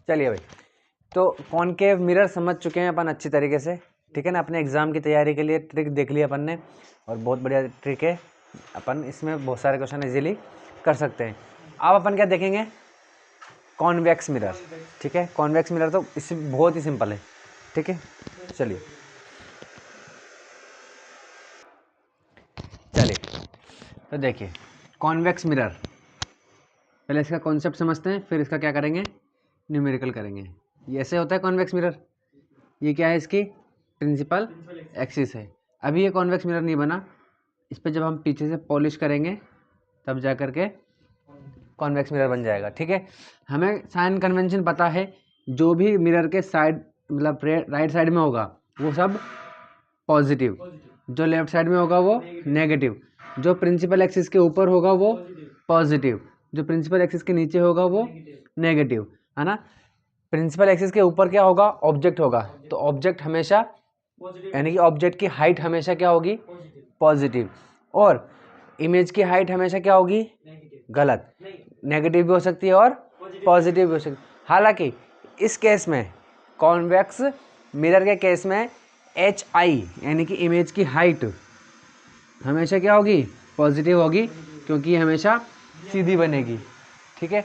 चलिए भाई, तो कॉनकेव मिरर समझ चुके हैं अपन अच्छी तरीके से, ठीक है ना। अपने एग्जाम की तैयारी के लिए ट्रिक देख ली अपन ने, और बहुत बढ़िया ट्रिक है, अपन इसमें बहुत सारे क्वेश्चन इजीली कर सकते हैं। अब अपन क्या देखेंगे, कॉन्वेक्स मिरर, ठीक है। कॉन्वेक्स मिरर तो इससे बहुत ही सिंपल है, ठीक है। चलिए तो देखिए कॉन्वेक्स मिरर, पहले इसका कॉन्सेप्ट समझते हैं, फिर इसका क्या करेंगे, न्यूमेरिकल करेंगे। ये ऐसे होता है कॉन्वेक्स मिरर। ये क्या है, इसकी प्रिंसिपल एक्सिस है। अभी ये कॉन्वेक्स मिरर नहीं बना, इस पर जब हम पीछे से पॉलिश करेंगे तब जा करके कॉन्वेक्स मिरर बन जाएगा, ठीक है। हमें साइन कन्वेंशन पता है, जो भी मिरर के साइड मतलब राइट साइड में होगा वो सब पॉजिटिव, जो लेफ्ट साइड में होगा वो नेगेटिव, जो प्रिंसिपल एक्सिस के ऊपर होगा वो पॉजिटिव, जो प्रिंसिपल एक्सिस के नीचे होगा वो नेगेटिव, है ना। प्रिंसिपल एक्सिस के ऊपर क्या होगा, ऑब्जेक्ट होगा, तो ऑब्जेक्ट हमेशा यानी कि ऑब्जेक्ट की हाइट हमेशा क्या होगी, पॉजिटिव, और इमेज की हाइट हमेशा क्या होगी, गलत, नेगेटिव भी हो सकती है और पॉजिटिव भी हो सकती है। हालांकि इस केस में, कॉन्वेक्स मिरर के केस में, एच आई यानी कि इमेज की हाइट हमेशा क्या होगी, पॉजिटिव होगी, क्योंकि ये हमेशा सीधी बनेगी, ठीक है।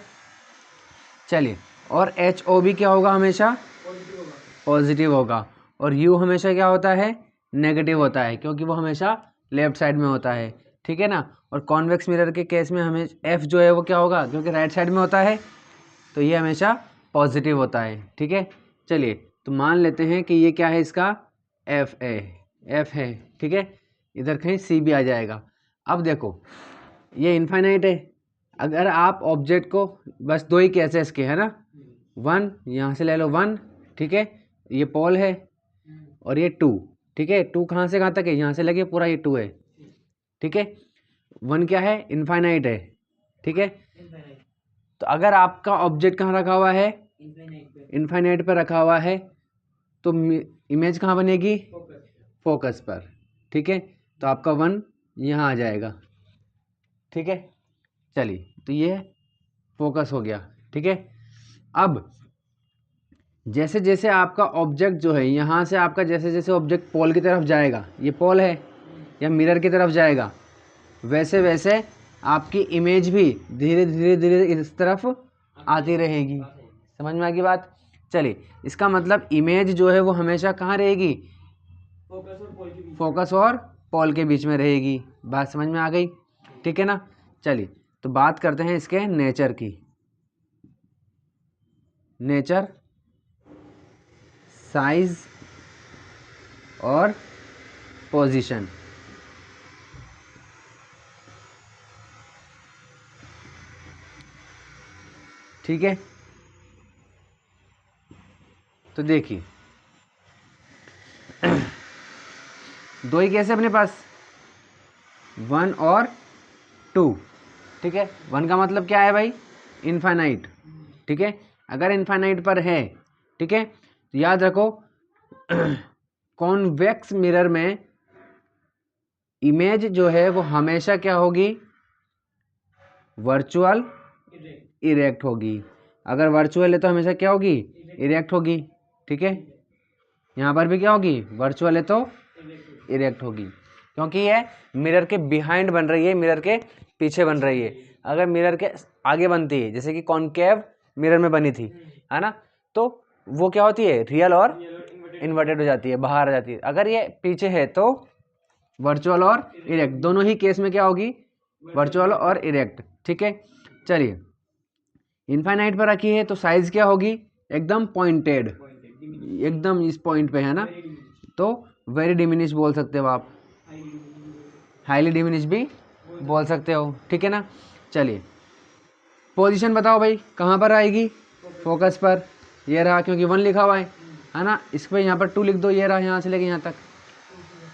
चलिए, और एच ओ भी क्या होगा, हमेशा पॉजिटिव होगा, और यू हमेशा क्या होता है, नेगेटिव होता है, क्योंकि वो हमेशा लेफ्ट साइड में होता है, ठीक है ना। और कॉन्वेक्स मिरर के केस में हमें एफ जो है वो क्या होगा, क्योंकि राइट साइड में होता है, तो ये हमेशा पॉजिटिव होता है, ठीक है। चलिए, तो मान लेते हैं कि ये क्या है, इसका एफ है, ठीक है। इधर कहीं सी भी आ जाएगा। अब देखो, ये इनफाइनाइट है। अगर आप ऑब्जेक्ट को, बस दो ही केसेस के है ना, वन यहाँ से ले लो, वन, ठीक है, ये पोल है, और ये टू, ठीक है। टू कहाँ से कहाँ तक है, यहाँ से लगे पूरा ये टू है, ठीक है। वन क्या है, इनफाइनाइट है, ठीक है। तो अगर आपका ऑब्जेक्ट कहाँ रखा हुआ है, इनफाइनाइट पर रखा हुआ है, तो इमेज कहाँ बनेगी, फोकस पर, ठीक है। तो आपका वन यहाँ आ जाएगा, ठीक है। चलिए, तो ये फोकस हो गया, ठीक है। अब जैसे जैसे आपका ऑब्जेक्ट जो है, यहाँ से आपका जैसे जैसे ऑब्जेक्ट पोल की तरफ जाएगा, ये पोल है, या मिरर की तरफ जाएगा, वैसे वैसे आपकी इमेज भी धीरे धीरे धीरे इस तरफ आती रहेगी। समझ में आ गई बात। चलिए, इसका मतलब इमेज जो है वो हमेशा कहाँ रहेगी, फोकस और पोल के बीच में रहेगी। बात समझ में आ गई, ठीक है ना। चलिए, तो बात करते हैं इसके नेचर की। नेचर, साइज और पोजीशन, ठीक है। तो देखिए, दो ही केस है अपने पास, वन और टू, ठीक है। वन का मतलब क्या है भाई, इनफाइनाइट, ठीक है। अगर इनफाइनाइट पर है, ठीक है, तो याद रखो कॉन्वेक्स मिरर में इमेज जो है वो हमेशा क्या होगी, वर्चुअल इरेक्ट होगी। अगर वर्चुअल है तो हमेशा क्या होगी, इरेक्ट होगी, ठीक है। यहाँ पर भी क्या होगी, वर्चुअल है तो इरेक्ट होगी, क्योंकि ये मिरर के बिहाइंड बन रही है, मिरर के पीछे बन रही है। अगर मिरर के आगे बनती है, जैसे कि कॉनकेव मिरर में बनी थी, है ना, तो वो क्या होती है, रियल और इन्वर्टेड हो जाती है, बाहर आ जाती है। अगर ये पीछे है तो वर्चुअल और इरेक्ट, दोनों ही केस में क्या होगी, वर्चुअल और इरेक्ट, ठीक है। चलिए, इनफाइनाइट पर रखी है तो साइज क्या होगी, एकदम पॉइंटेड, एकदम इस पॉइंट पे है ना, तो वेरी डिमिनिश बोल सकते हो आप, हाईली डिमिनिश भी बोल सकते हो, ठीक है ना। चलिए, पोजीशन बताओ भाई, कहाँ पर आएगी, फोकस पर, ये रहा, क्योंकि वन लिखा हुआ है ना, इस पर यहाँ पर टू लिख दो, ये रहा यहाँ से लेके यहाँ तक,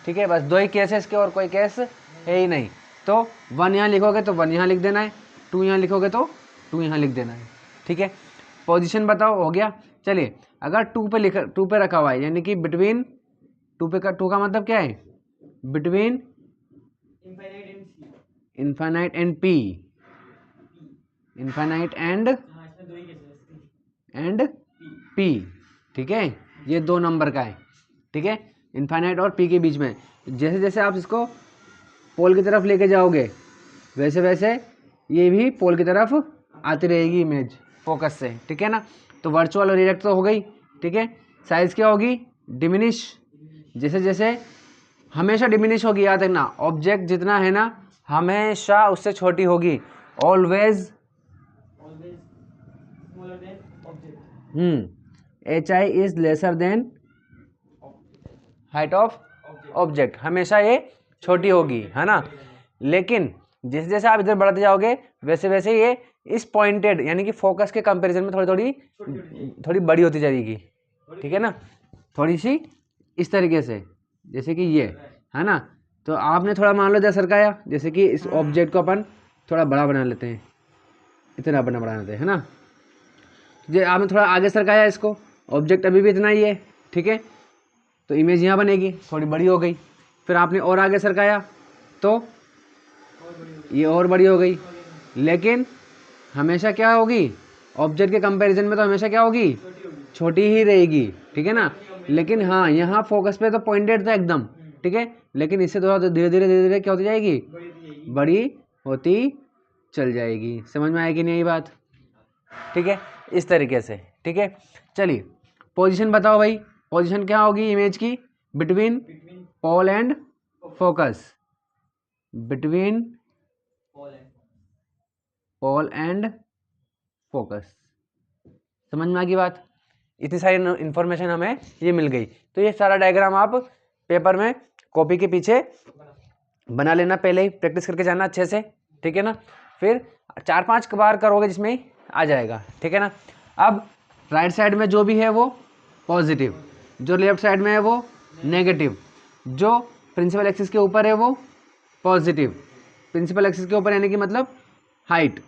ठीक है। बस दो ही केस है इसके, और कोई केस है ही नहीं। तो वन यहाँ लिखोगे तो वन यहाँ लिख देना है, टू यहाँ लिखोगे तो टू यहाँ लिख देना है, ठीक है। पोजीशन बताओ, हो गया। चलिए, अगर टू पे रखा हुआ है, यानी कि बिटवीन, टू का मतलब क्या है, between infinite and P, infinite and P, ठीक है, ये 2 नंबर का है, ठीक है, इनफाइनाइट और P के बीच में। जैसे जैसे आप इसको पोल की तरफ लेके जाओगे वैसे वैसे ये भी पोल की तरफ आती रहेगी इमेज फोकस से, ठीक है ना। तो वर्चुअल और रिएक्ट तो हो गई, ठीक है। साइज क्या होगी, डिमिनिश, जैसे जैसे हमेशा डिमिनिश होगी, याद रखना, ऑब्जेक्ट जितना है ना हमेशा उससे छोटी होगी, always HI is lesser than height of object, हमेशा ये छोटी होगी, है ना। लेकिन जैसे जैसे आप इधर बढ़ते जाओगे वैसे वैसे ये इस पॉइंटेड यानी कि फोकस के कंपैरिजन में थोड़ी बड़ी होती जाएगी, ठीक है ना, थोड़ी सी इस तरीके से, जैसे कि ये, है ना। तो आपने थोड़ा मान लो इधर सरकाया, जैसे कि इस ऑब्जेक्ट को अपन थोड़ा बड़ा बना लेते हैं, इतना बना बना लेते हैं, है ना। जो आपने थोड़ा आगे सरकाया इसको, ऑब्जेक्ट अभी भी इतना ही है, ठीक है, तो इमेज यहाँ बनेगी, थोड़ी बड़ी हो गई। फिर आपने और आगे सरकाया तो ये और बड़ी हो गई, लेकिन हमेशा क्या होगी, ऑब्जेक्ट के कंपैरिजन में तो हमेशा क्या होगी, छोटी ही रहेगी, ठीक है ना। लेकिन हाँ यहाँ फोकस पे तो पॉइंटेड था एकदम, ठीक है, लेकिन इससे थोड़ा धीरे धीरे क्या होती जाएगी, बड़ी होती चल जाएगी। समझ में आएगी नहीं ये बात, ठीक है, इस तरीके से, ठीक है। चलिए पोजीशन बताओ भाई, पोजीशन क्या होगी इमेज की, between pole and focus, between pole and focus. समझ में आ गई बात, इतनी सारी इन्फॉर्मेशन हमें ये मिल गई। तो ये सारा डायग्राम आप पेपर में कॉपी के पीछे बना लेना, पहले ही प्रैक्टिस करके जाना अच्छे से, ठीक है ना। फिर 4-5 बार करोगे जिसमें आ जाएगा, ठीक है ना। अब राइट साइड में जो भी है वो पॉजिटिव, जो लेफ्ट साइड में है वो नेगेटिव, जो प्रिंसिपल एक्सिस के ऊपर है वो पॉजिटिव, प्रिंसिपल एक्सिस के ऊपर यानी कि मतलब हाइट,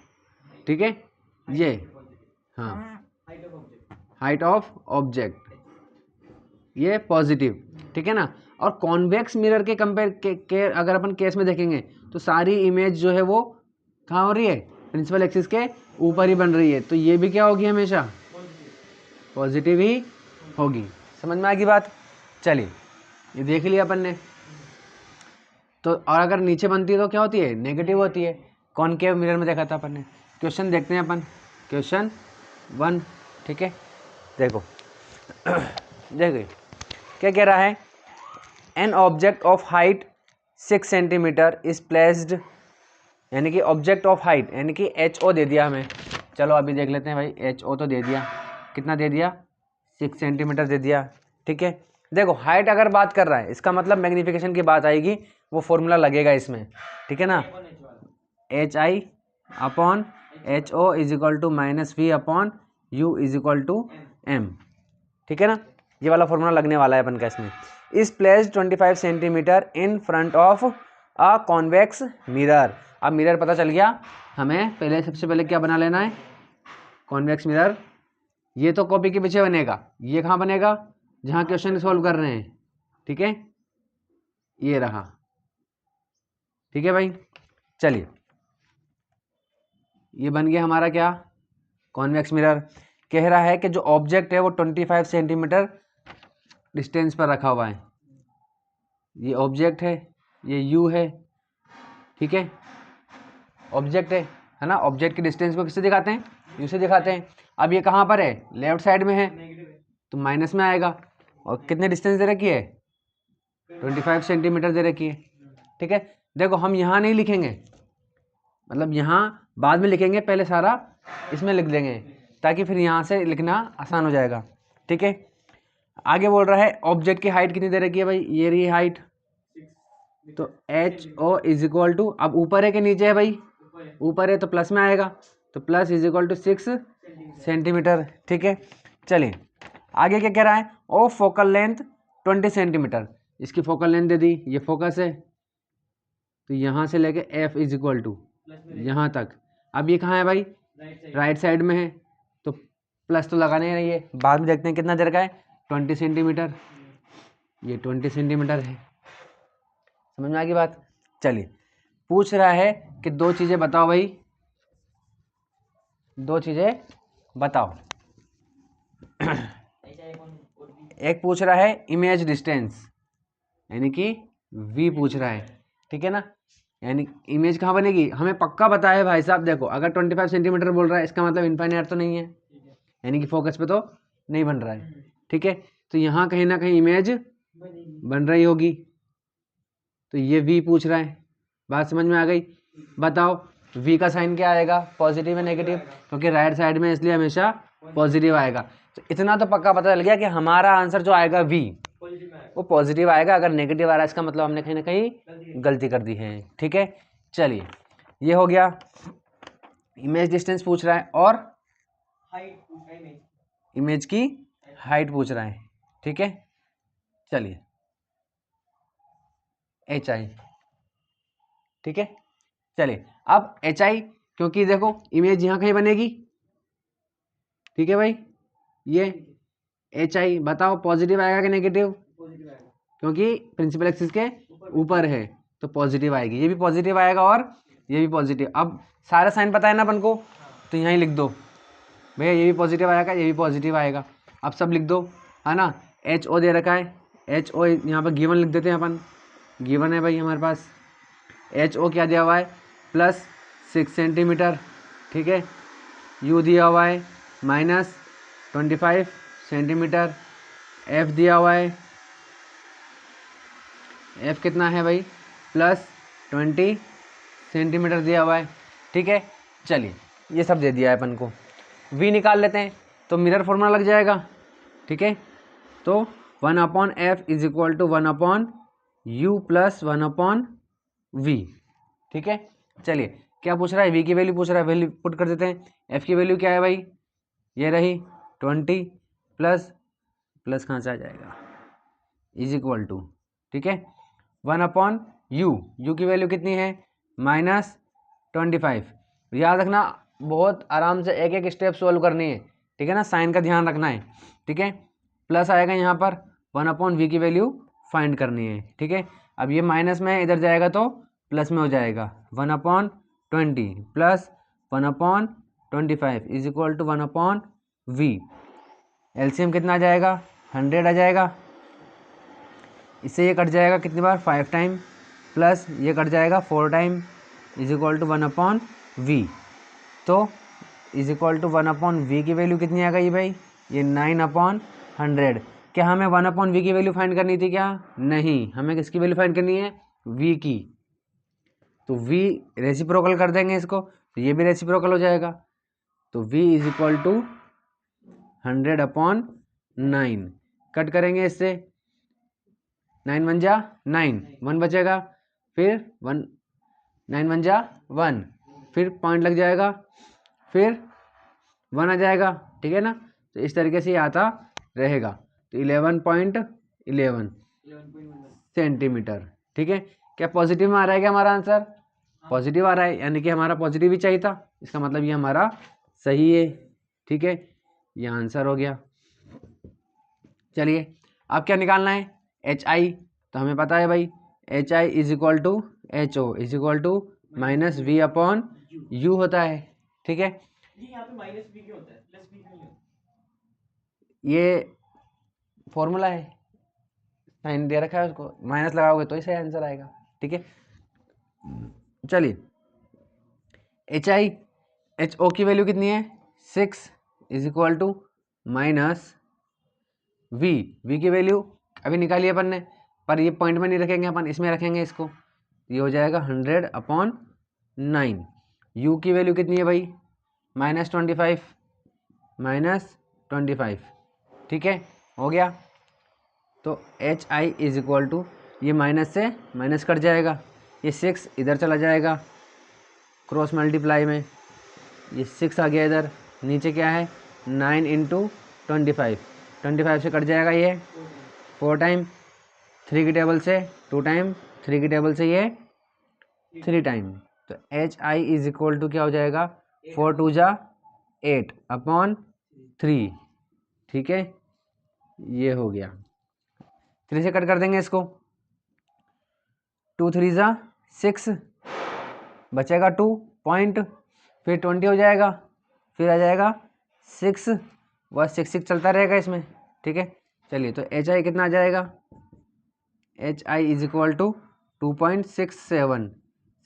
ठीक है, ये हाँ हाइट ऑफ ऑब्जेक्ट ये पॉजिटिव, ठीक है ना। और कॉन्वेक्स मिरर के कंपेयर के अगर अपन केस में देखेंगे तो सारी इमेज जो है वो कहाँ हो रही है, प्रिंसिपल एक्सिस के ऊपर ही बन रही है, तो ये भी क्या होगी, हमेशा पॉजिटिव ही होगी। समझ में आ गई बात। चलिए ये देख लिया अपन ने, तो और अगर नीचे बनती है तो क्या होती है, नेगेटिव होती है। कॉनकेव मिरर में देखा था अपन ने। क्वेश्चन देखते हैं अपन, क्वेश्चन 1, ठीक है, देखो देखिए क्या कह रहा है, an object of height 6 centimetre is placed, यानी कि ऑब्जेक्ट ऑफ हाइट यानी कि HO दे दिया हमें। चलो अभी देख लेते हैं भाई, HO तो दे दिया, कितना दे दिया, 6 सेंटीमीटर दे दिया, ठीक है। देखो हाइट अगर बात कर रहा है इसका मतलब मैग्नीफिकेशन की बात आएगी, वो फॉर्मूला लगेगा इसमें, ठीक है ना, HI upon HO is equal to -V upon U is equal to M, ठीक है ना, ये वाला फॉर्मूला लगने वाला है अपन का इसमें। Is placed 25 centimetre in front of a convex mirror. अब मिरर पता चल गया हमें, पहले सबसे पहले क्या बना लेना है, कॉन्वेक्स मिरर। ये तो कॉपी के पीछे बनेगा, ये कहाँ बनेगा, जहाँ क्वेश्चन सॉल्व कर रहे हैं, ठीक है, ये रहा, ठीक है भाई। चलिए ये बन गया हमारा क्या, कॉन्वेक्स मिरर। कह रहा है कि जो ऑब्जेक्ट है वो 25 सेंटीमीटर डिस्टेंस पर रखा हुआ है, ये ऑब्जेक्ट है, ये यू है, ठीक है, ऑब्जेक्ट है ना। ऑब्जेक्ट की डिस्टेंस को किससे दिखाते हैं, यू से दिखाते हैं। अब ये कहाँ पर है, लेफ्ट साइड में है, तो माइनस में आएगा। और कितने डिस्टेंस दे रखी है, 25 सेंटीमीटर दे रखी है, ठीक है। देखो हम यहाँ नहीं लिखेंगे, मतलब यहाँ बाद में लिखेंगे, पहले सारा इसमें लिख देंगे ताकि फिर यहाँ से लिखना आसान हो जाएगा, ठीक है। आगे बोल रहा है ऑब्जेक्ट की हाइट कितनी दे रखी है भाई, ये रही हाइट, तो HO इज इक्वल टू, अब ऊपर है कि नीचे है भाई, ऊपर है तो प्लस में आएगा, तो plus is equal to 6 centimetre, ठीक है। चलिए आगे क्या कह रहा है, ओ फोकल लेंथ 20 सेंटीमीटर, इसकी फोकल लेंथ दे दी, ये फोकस है, तो यहाँ से लेके F इज इक्वल टू यहाँ तक। अब ये कहाँ है भाई, राइट साइड में है, तो प्लस तो लगाने ही रहिए, बाद में देखते हैं कितना देर का है, 20 सेंटीमीटर, ये 20 सेंटीमीटर है। समझ में आ गई बात। चलिए पूछ रहा है कि 2 चीज़ें बताओ भाई, 2 चीज़ें बताओ एक पूछ रहा है इमेज डिस्टेंस, यानी कि v पूछ रहा है, ठीक है ना। यानी इमेज कहाँ बनेगी, हमें पक्का पता है भाई साहब। देखो अगर 25 सेंटीमीटर बोल रहा है, इसका मतलब इनफाइनाइट तो नहीं है, यानी कि फोकस पे तो नहीं बन रहा है, ठीक है। तो यहाँ कहीं ना कहीं इमेज बन रही होगी, तो ये v पूछ रहा है। बात समझ में आ गई। बताओ v का साइन क्या आएगा, पॉजिटिव है नेगेटिव, क्योंकि राइट साइड में इसलिए हमेशा पॉजिटिव आएगा। तो इतना तो पक्का पता चल गया कि हमारा आंसर जो आएगा v वो पॉजिटिव आएगा। अगर नेगेटिव आ रहा है इसका मतलब हमने कहीं ना कहीं गलती कर दी है, ठीक है। चलिए ये हो गया, इमेज डिस्टेंस पूछ रहा है और इमेज की हाइट पूछ रहा है, ठीक है। चलिए एच आई, ठीक है। चलिए अब एच आई, क्योंकि देखो इमेज यहाँ कहीं बनेगी, ठीक है भाई। ये एच आई बताओ पॉजिटिव आएगा कि नेगेटिव, क्योंकि प्रिंसिपल एक्सिस के ऊपर है तो पॉजिटिव आएगी। ये भी पॉजिटिव आएगा और ये भी पॉजिटिव। अब सारा साइन पता है ना अपन को, तो यहीं लिख दो भैया, ये भी पॉजिटिव आएगा, ये भी पॉजिटिव आएगा। अब सब लिख दो, है ना। एच ओ दे रखा है, एच ओ यहाँ पर गिवन लिख देते हैं अपन, गिवन है भाई हमारे पास। एच ओ क्या दिया हुआ है, +6 सेंटीमीटर, ठीक है। यू दिया हुआ है -25 सेंटीमीटर। एफ दिया हुआ है, एफ कितना है भाई, +20 सेंटीमीटर दिया हुआ है, ठीक है। चलिए ये सब दे दिया है अपन को। v निकाल लेते हैं, तो मिरर फॉर्मूला लग जाएगा, ठीक है। तो 1/f is equal to 1/u + 1/v, ठीक है। चलिए क्या पूछ रहा है, v की वैल्यू पूछ रहा है, वैल्यू पुट कर देते हैं। f की वैल्यू क्या है भाई, ये रही 20 प्लस कहाँ से आ जाएगा, इज इक्वल टू, ठीक है, 1/u, u की वैल्यू कितनी है -25। याद रखना बहुत आराम से एक एक स्टेप सॉल्व करनी है, ठीक है ना, साइन का ध्यान रखना है, ठीक है। प्लस आएगा यहाँ पर 1/v की वैल्यू फाइंड करनी है, ठीक है। अब ये माइनस में इधर जाएगा तो प्लस में हो जाएगा, 1/20 + 1/25 is equal to 1/v। LCM कितना आ जाएगा, 100 आ जाएगा। इससे ये कट जाएगा कितनी बार, 5 टाइम, प्लस ये कट जाएगा 4 time, is equal to 1/v। तो इज इक्वल टू 1/v की वैल्यू कितनी आ गई भाई, ये 9/100। क्या हमें 1/v की वैल्यू फाइंड करनी थी क्या, नहीं, हमें किसकी वैल्यू फाइंड करनी है, v की। तो v रेसिप्रोकल कर देंगे इसको, तो ये भी रेसिप्रोकल हो जाएगा। तो v is equal to 100/9। Cut करेंगे इससे, 9 1 जा 9, 1 बचेगा, फिर 1 9 1 जा 1, फिर पॉइंट लग जाएगा, फिर 1 आ जाएगा, ठीक है ना। तो इस तरीके से ये आता रहेगा। तो 11.11 सेंटीमीटर, ठीक है। क्या पॉजिटिव में आ रहा है क्या हमारा आंसर, पॉजिटिव आ रहा है, यानी कि हमारा पॉजिटिव ही चाहिए था, इसका मतलब ये हमारा सही है, ठीक है। ये आंसर हो गया। चलिए अब क्या निकालना है, एच आई। तो हमें पता है भाई H I is equal to H O is equal to -v/u होता है, ठीक है। यहाँ पे -v क्यों होता है, +v क्यों नहीं होता, ये फॉर्मूला है, साइन दे रखा है, उसको माइनस लगाओगे तो ही सही आंसर आएगा, ठीक है। चलिए एच आई, एच ओ की वैल्यू कितनी है 6 इज इक्वल टू -v की वैल्यू अभी निकाली अपन ने, पर ये पॉइंट में नहीं रखेंगे अपन, इसमें रखेंगे इसको, ये हो जाएगा 100/9। u की वैल्यू कितनी है भाई, -25, ठीक है, हो गया। तो H I is equal to, ये माइनस से माइनस कट जाएगा, ये 6 इधर चला जाएगा क्रॉस मल्टीप्लाई में, ये 6 आ गया इधर, नीचे क्या है 9 × 25 से कट जाएगा ये 4 टाइम, 3 की टेबल से 2 टाइम, 3 की टेबल से ये 3 टाइम। तो H I is equal to क्या हो जाएगा, 4 2 जा 8/3, ठीक है। ये हो गया, 3 से कट कर देंगे इसको, 2 3 जा 6, बचेगा 2 पॉइंट, फिर 20 हो जाएगा, फिर आ जाएगा 6, बस 6 6 चलता रहेगा इसमें, ठीक है। चलिए तो एच आई कितना आ जाएगा, H I is equal to 2.67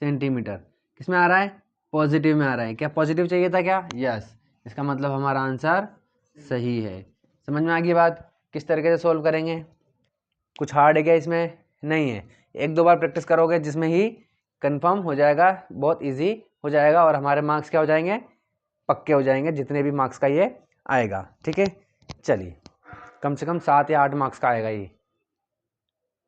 centimetre. किस में आ रहा है, पॉजिटिव में आ रहा है। क्या पॉजिटिव चाहिए था क्या, यस, इसका मतलब हमारा आंसर सही है। समझ में आ गई बात। किस तरीके से सोल्व करेंगे, कुछ हार्ड है क्या इसमें, नहीं है। एक दो बार प्रैक्टिस करोगे जिसमें ही कंफर्म हो जाएगा, बहुत इजी हो जाएगा और हमारे मार्क्स क्या हो जाएंगे, पक्के हो जाएंगे, जितने भी मार्क्स का ये आएगा। ठीक है, चलिए कम से कम 7 या 8 मार्क्स का आएगा ये।